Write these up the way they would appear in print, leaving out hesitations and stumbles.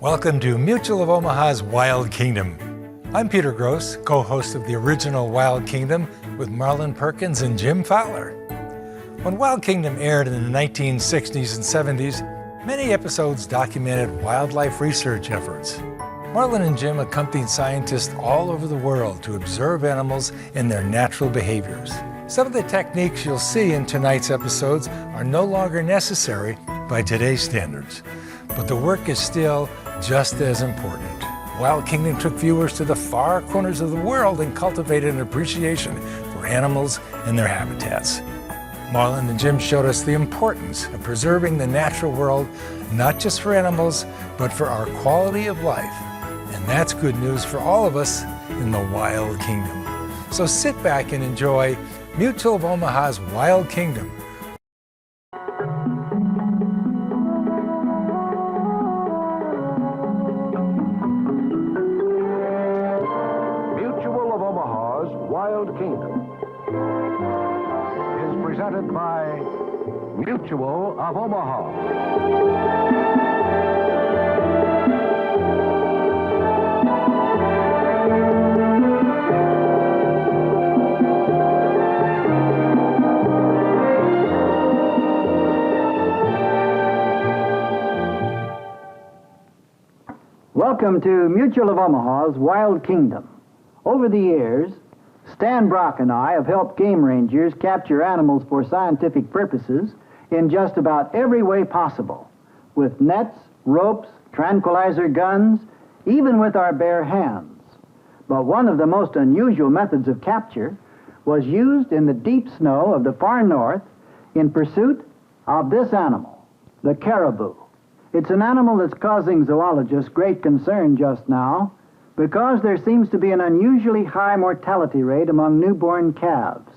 Welcome to Mutual of Omaha's Wild Kingdom. I'm Peter Gross, co-host of the original Wild Kingdom with Marlin, Perkins, and Jim Fowler. When Wild Kingdom aired in the 1960s and 70s, many episodes documented wildlife research efforts. Marlin and Jim accompanied scientists all over the world to observe animals and their natural behaviors. Some of the techniques you'll see in tonight's episodes are no longer necessary by today's standards, but the work is still just as important. Wild Kingdom took viewers to the far corners of the world and cultivated an appreciation for animals and their habitats. Marlin and Jim showed us the importance of preserving the natural world, not just for animals, but for our quality of life. And that's good news for all of us in the Wild Kingdom. So sit back and enjoy Mutual of Omaha's Wild Kingdom. Mutual of Omaha's Wild Kingdom is presented by Mutual of Omaha. Welcome to Mutual of Omaha's Wild Kingdom. Over the years, Stan Brock and I have helped game rangers capture animals for scientific purposes in just about every way possible, with nets, ropes, tranquilizer guns, even with our bare hands. But one of the most unusual methods of capture was used in the deep snow of the far north in pursuit of this animal, the caribou. It's an animal that's causing zoologists great concern just now because there seems to be an unusually high mortality rate among newborn calves.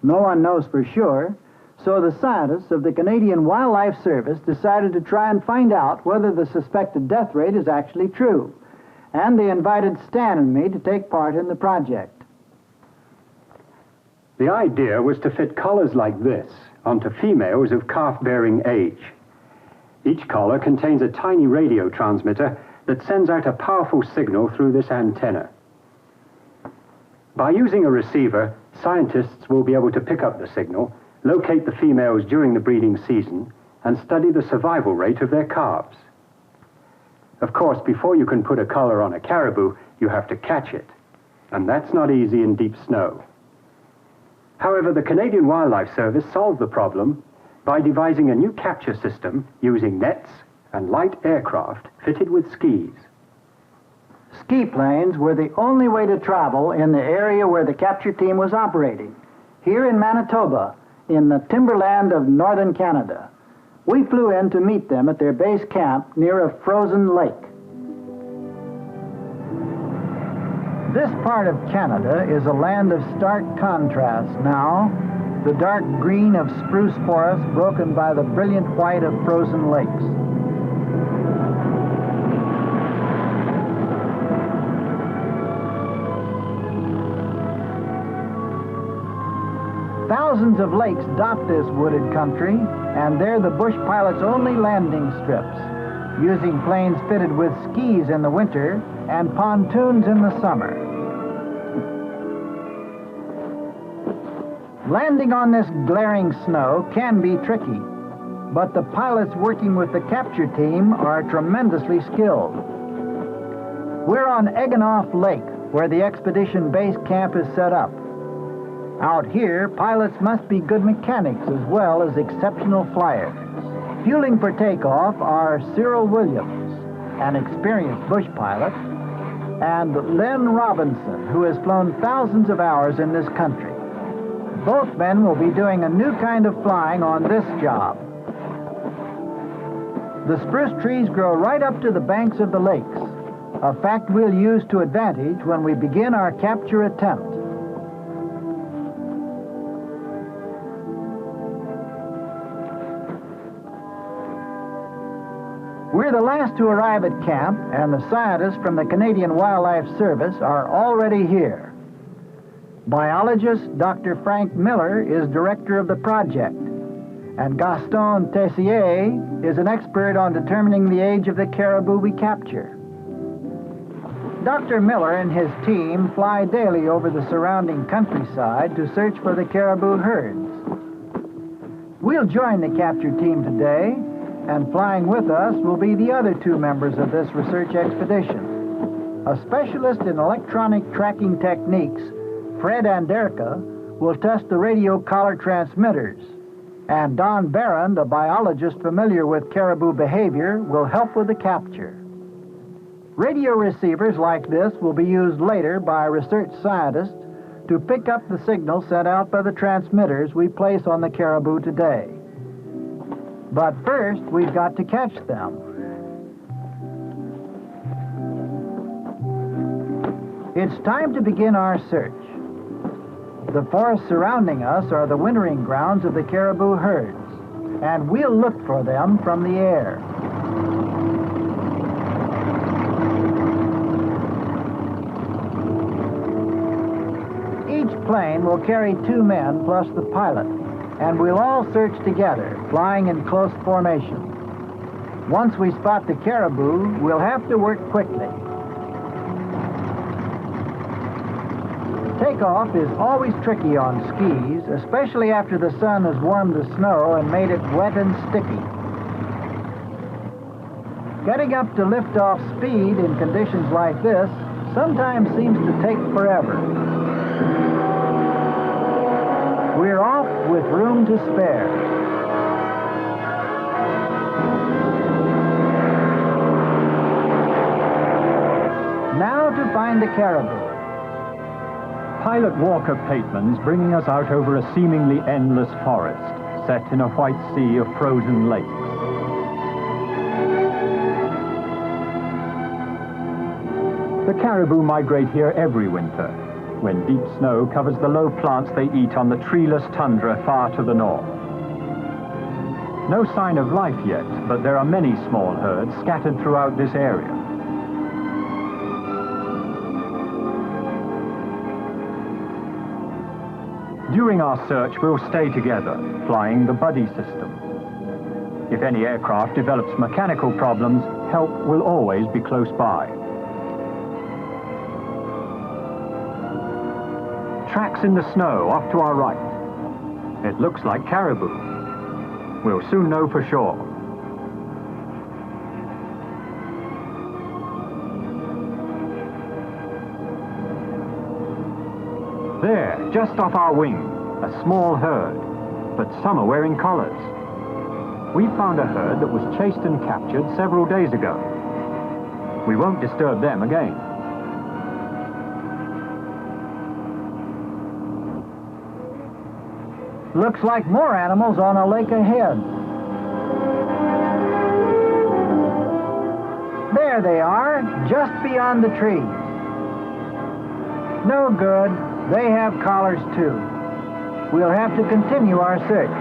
No one knows for sure, so the scientists of the Canadian Wildlife Service decided to try and find out whether the suspected death rate is actually true. And they invited Stan and me to take part in the project. The idea was to fit collars like this onto females of calf-bearing age. Each collar contains a tiny radio transmitter that sends out a powerful signal through this antenna. By using a receiver, scientists will be able to pick up the signal, locate the females during the breeding season, and study the survival rate of their calves. Of course, before you can put a collar on a caribou, you have to catch it, and that's not easy in deep snow. However, the Canadian Wildlife Service solved the problem by devising a new capture system using nets and light aircraft fitted with skis. Ski planes were the only way to travel in the area where the capture team was operating, here in Manitoba, in the timberland of northern Canada. We flew in to meet them at their base camp near a frozen lake. This part of Canada is a land of stark contrast now. The dark green of spruce forest broken by the brilliant white of frozen lakes. Thousands of lakes dot this wooded country, and they're the bush pilots' only landing strips, using planes fitted with skis in the winter and pontoons in the summer. Landing on this glaring snow can be tricky, but the pilots working with the capture team are tremendously skilled. We're on Eganoff Lake, where the expedition base camp is set up. Out here, pilots must be good mechanics as well as exceptional flyers. Fueling for takeoff are Cyril Williams, an experienced bush pilot, and Len Robinson, who has flown thousands of hours in this country. Both men will be doing a new kind of flying on this job. The spruce trees grow right up to the banks of the lakes, a fact we'll use to advantage when we begin our capture attempt. We're the last to arrive at camp, and the scientists from the Canadian Wildlife Service are already here. Biologist Dr. Frank Miller is director of the project, And Gaston Tessier is an expert on determining the age of the caribou we capture. Dr. Miller and his team fly daily over the surrounding countryside to search for the caribou herds. We'll join the capture team today, and flying with us will be the other two members of this research expedition. A specialist in electronic tracking techniques, Fred Anderka, will test the radio collar transmitters, and Don Barron, a biologist familiar with caribou behavior, will help with the capture. Radio receivers like this will be used later by research scientists to pick up the signal sent out by the transmitters we place on the caribou today. But first, we've got to catch them. It's time to begin our search. The forests surrounding us are the wintering grounds of the caribou herds, and we'll look for them from the air. Each plane will carry 2 men plus the pilot, and we'll all search together, flying in close formation. Once we spot the caribou, we'll have to work quickly. Takeoff is always tricky on skis, especially after the sun has warmed the snow and made it wet and sticky. Getting up to liftoff speed in conditions like this sometimes seems to take forever. We're off with room to spare. Now to find the caribou. Pilot Walker Pateman's bringing us out over a seemingly endless forest, set in a white sea of frozen lakes. The caribou migrate here every winter, when deep snow covers the low plants they eat on the treeless tundra far to the north. No sign of life yet, but there are many small herds scattered throughout this area. During our search, we'll stay together, flying the buddy system. If any aircraft develops mechanical problems, help will always be close by. Tracks in the snow off to our right. It looks like caribou. We'll soon know for sure. There, just off our wing, a small herd, but some are wearing collars. We found a herd that was chased and captured several days ago. We won't disturb them again. Looks like more animals on a lake ahead. There they are, just beyond the trees. No good. They have collars too. We'll have to continue our search.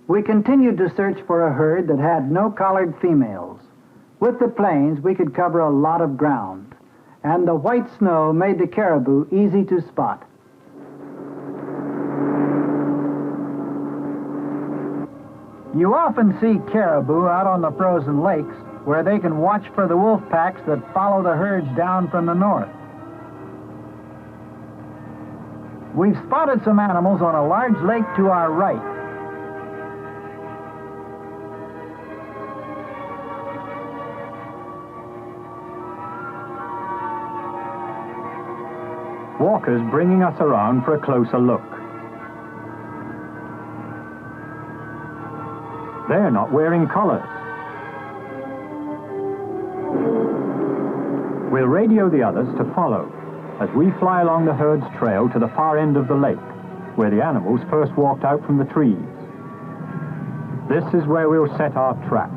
We continued to search for a herd that had no collared females. With the planes, we could cover a lot of ground, and the white snow made the caribou easy to spot. You often see caribou out on the frozen lakes, where they can watch for the wolf packs that follow the herds down from the north. We've spotted some animals on a large lake to our right. Walker's bringing us around for a closer look. They're not wearing collars. We'll radio the others to follow as we fly along the herd's trail to the far end of the lake, where the animals first walked out from the trees. This is where we'll set our trap.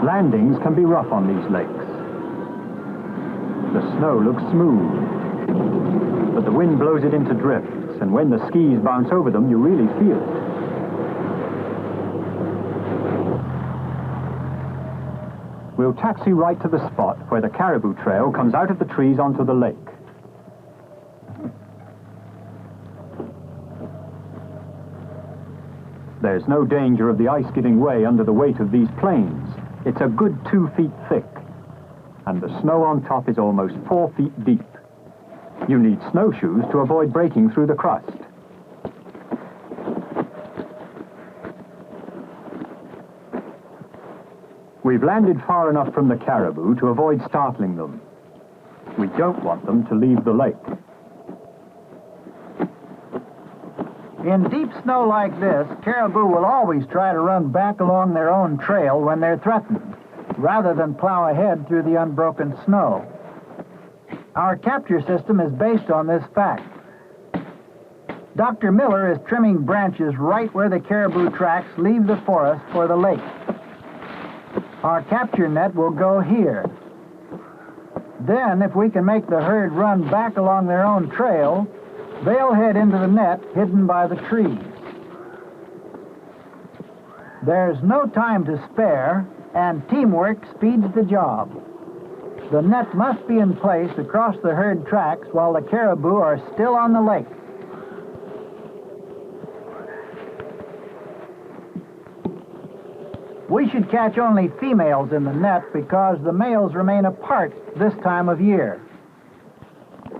Landings can be rough on these lakes. The snow looks smooth, but the wind blows it into drifts, and when the skis bounce over them, you really feel it. We'll taxi right to the spot where the Caribou trail comes out of the trees onto the lake. There's no danger of the ice giving way under the weight of these plains. It's a good 2 feet thick, and the snow on top is almost 4 feet deep. You need snowshoes to avoid breaking through the crust. We've landed far enough from the Caribou to avoid startling them. We don't want them to leave the lake. In deep snow like this, caribou will always try to run back along their own trail when they're threatened, rather than plow ahead through the unbroken snow. Our capture system is based on this fact. Dr. Miller is trimming branches right where the caribou tracks leave the forest for the lake. Our capture net will go here. Then, if we can make the herd run back along their own trail, they'll head into the net hidden by the trees. There's no time to spare, and teamwork speeds the job. The net must be in place across the herd tracks while the caribou are still on the lake. We should catch only females in the net because the males remain apart this time of year.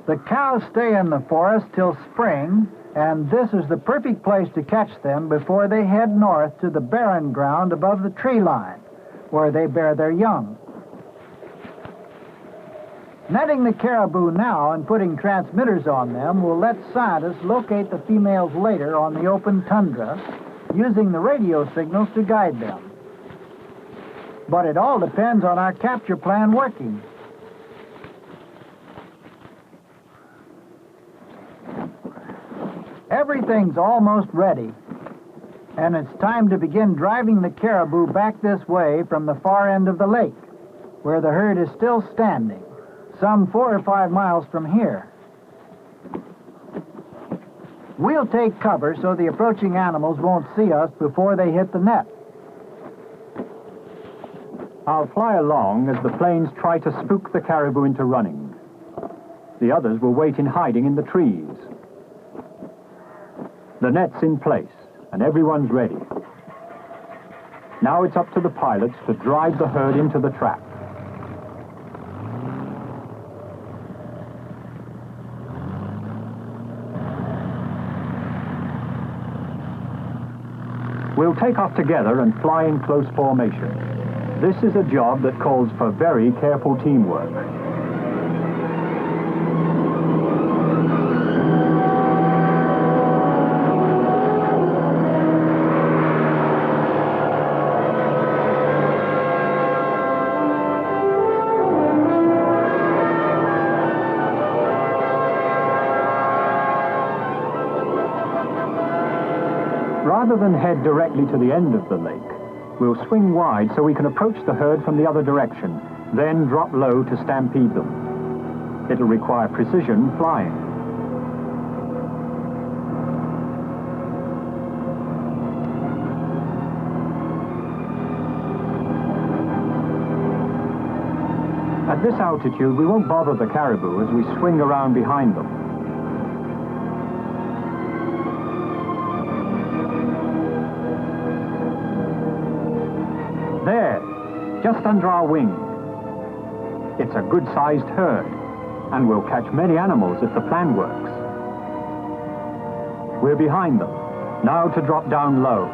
The cows stay in the forest till spring, and this is the perfect place to catch them before they head north to the barren ground above the tree line, where they bear their young. Netting the caribou now and putting transmitters on them will let scientists locate the females later on the open tundra, using the radio signals to guide them. But it all depends on our capture plan working. Everything's almost ready, and it's time to begin driving the caribou back this way from the far end of the lake, where the herd is still standing, some 4 or 5 miles from here. We'll take cover so the approaching animals won't see us before they hit the net. I'll fly along as the planes try to spook the caribou into running. The others will wait in hiding in the trees. The net's in place, and everyone's ready. Now it's up to the pilots to drive the herd into the trap. We'll take off together and fly in close formation. This is a job that calls for very careful teamwork. Rather than head directly to the end of the lake, we'll swing wide so we can approach the herd from the other direction, then drop low to stampede them. It'll require precision flying. At this altitude, we won't bother the caribou as we swing around behind them. There, just under our wing. It's a good-sized herd, and we'll catch many animals if the plan works. We're behind them, now to drop down low.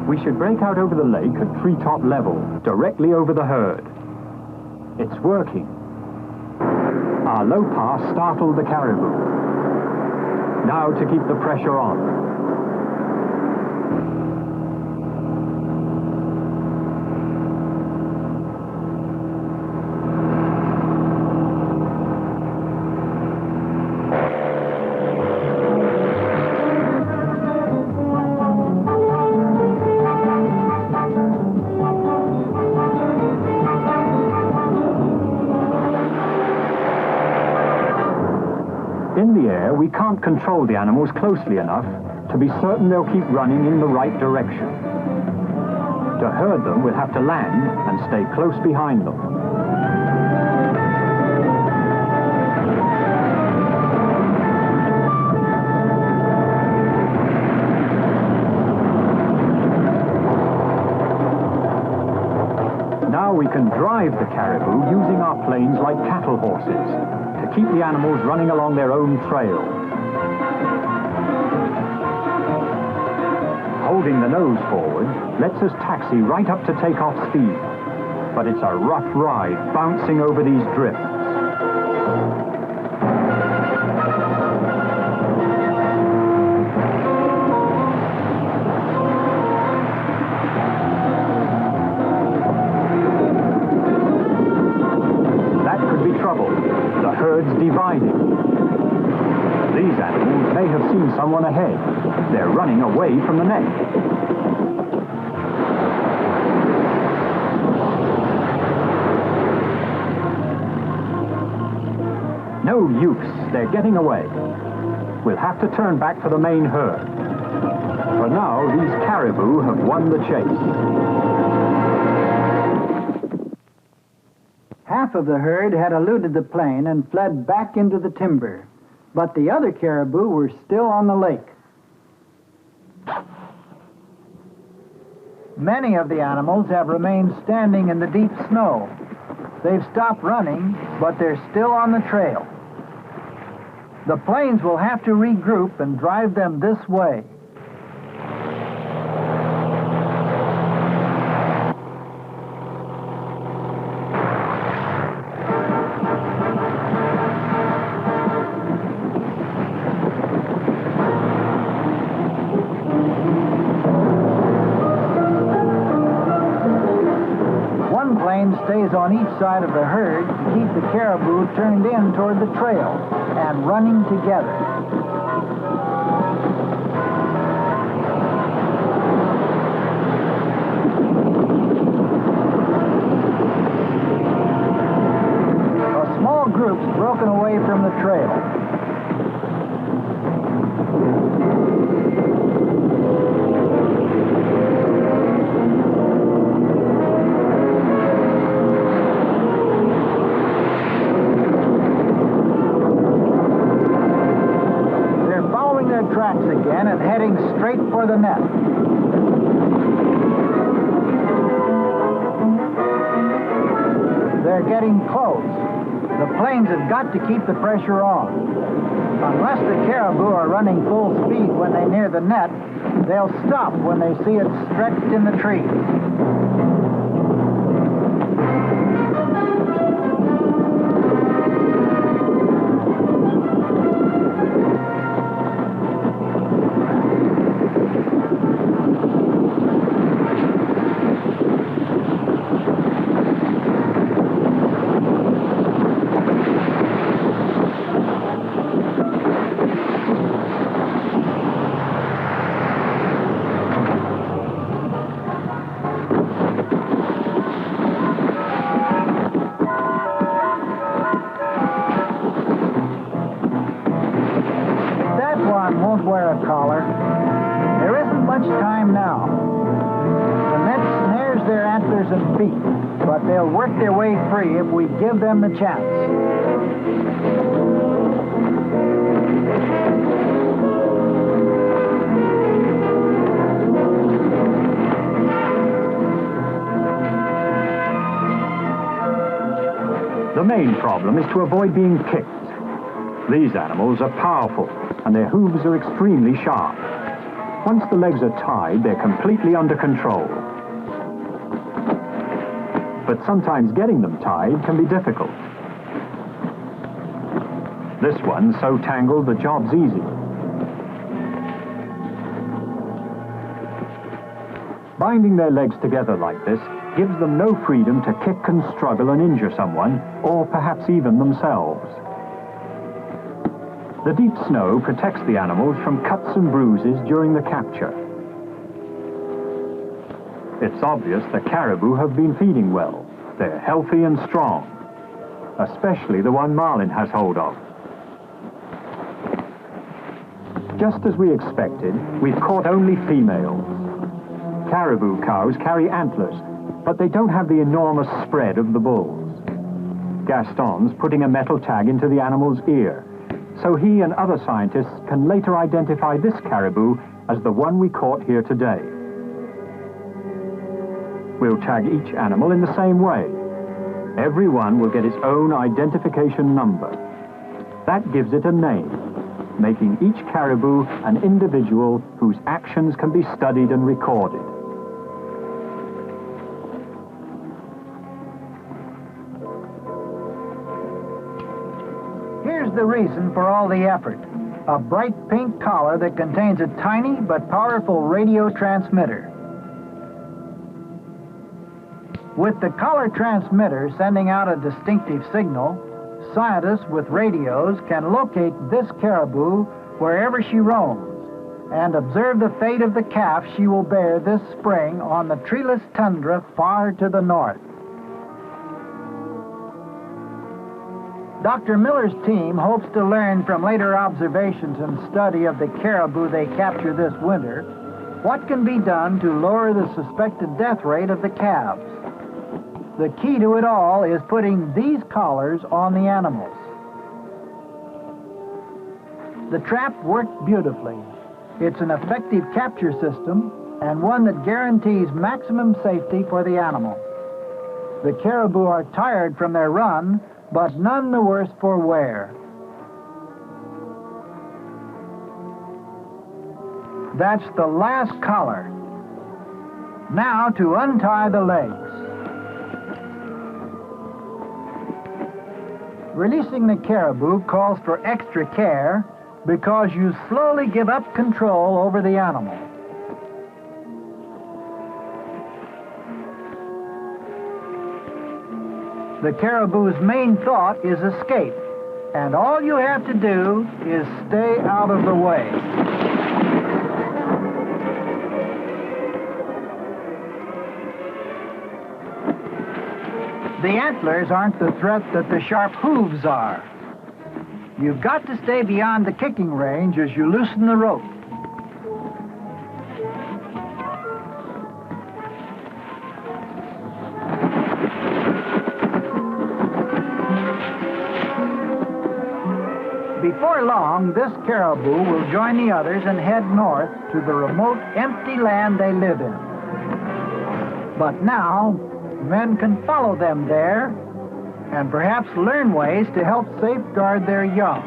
We should break out over the lake at treetop level, directly over the herd. It's working. Our low pass startled the caribou. Now to keep the pressure on. In the air, we can't control the animals closely enough, To be certain they'll keep running in the right direction. To herd them, we'll have to land and stay close behind them. Now we can drive the caribou using our planes like cattle horses to keep the animals running along their own trail. Holding the nose forward lets us taxi right up to takeoff speed, but it's a rough ride bouncing over these drifts. The herd's dividing. These animals may have seen someone ahead. They're running away from the net. No use, they're getting away. We'll have to turn back for the main herd. For now, these caribou have won the chase. Half of the herd had eluded the plain and fled back into the timber, but the other caribou were still on the lake. Many of the animals have remained standing in the deep snow. They've stopped running, but they're still on the trail. The planes will have to regroup and drive them this way. Stays on each side of the herd to keep the caribou turned in toward the trail and running together. A small group's broken away from the trail. Tracks again and heading straight for the net. They're getting close. The planes have got to keep the pressure on. Unless the caribou are running full speed when they near the net, they'll stop when they see it stretched in the trees. Won't wear a collar. There isn't much time now. The net snares their antlers and feet, but they'll work their way free if we give them the chance. The main problem is to avoid being kicked. These animals are powerful, and their hooves are extremely sharp. Once the legs are tied, they're completely under control. But sometimes getting them tied can be difficult. This one's so tangled the job's easy. Binding their legs together like this gives them no freedom to kick and struggle and injure someone, or perhaps even themselves. The deep snow protects the animals from cuts and bruises during the capture. It's obvious the caribou have been feeding well. They're healthy and strong, especially the one Marlin has hold of. Just as we expected, we've caught only females. Caribou cows carry antlers, but they don't have the enormous spread of the bulls. Gaston's putting a metal tag into the animal's ear, so he and other scientists can later identify this caribou as the one we caught here today. We'll tag each animal in the same way. Every one will get its own identification number. That gives it a name, making each caribou an individual whose actions can be studied and recorded. Here's the reason for all the effort. A bright pink collar that contains a tiny but powerful radio transmitter. With the collar transmitter sending out a distinctive signal, scientists with radios can locate this caribou wherever she roams and observe the fate of the calf she will bear this spring on the treeless tundra far to the north. Dr. Miller's team hopes to learn from later observations and study of the caribou they capture this winter what can be done to lower the suspected death rate of the calves. The key to it all is putting these collars on the animals. The trap worked beautifully. It's an effective capture system and one that guarantees maximum safety for the animal. The caribou are tired from their run, but none the worse for wear. That's the last collar. Now to untie the legs. Releasing the caribou calls for extra care because you slowly give up control over the animal. The caribou's main thought is escape, and all you have to do is stay out of the way. The antlers aren't the threat that the sharp hooves are. You've got to stay beyond the kicking range as you loosen the rope. Before long, this caribou will join the others and head north to the remote, empty land they live in. But now, men can follow them there and perhaps learn ways to help safeguard their young,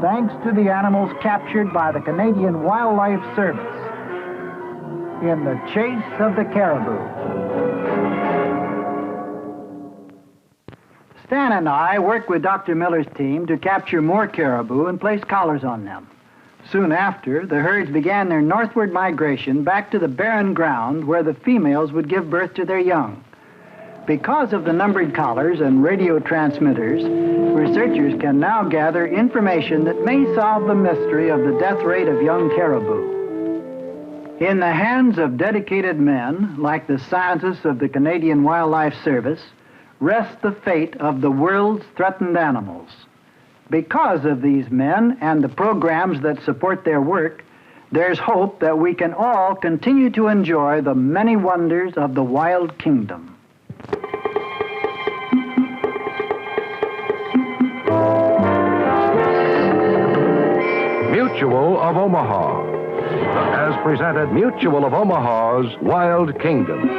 thanks to the animals captured by the Canadian Wildlife Service in the chase of the caribou. Stan and I worked with Dr. Miller's team to capture more caribou and place collars on them. Soon after, the herds began their northward migration back to the barren ground where the females would give birth to their young. Because of the numbered collars and radio transmitters, researchers can now gather information that may solve the mystery of the death rate of young caribou. In the hands of dedicated men, like the scientists of the Canadian Wildlife Service, rests the fate of the world's threatened animals. Because of these men and the programs that support their work, there's hope that we can all continue to enjoy the many wonders of the wild kingdom. Mutual of Omaha has presented Mutual of Omaha's Wild Kingdom.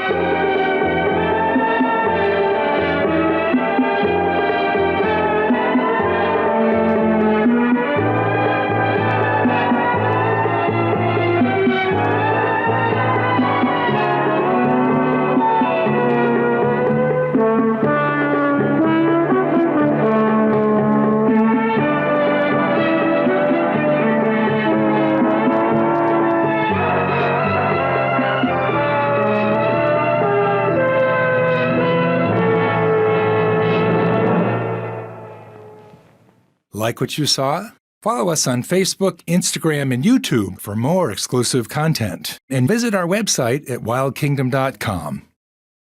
Like what you saw? Follow us on Facebook, Instagram, and YouTube for more exclusive content. And visit our website at wildkingdom.com.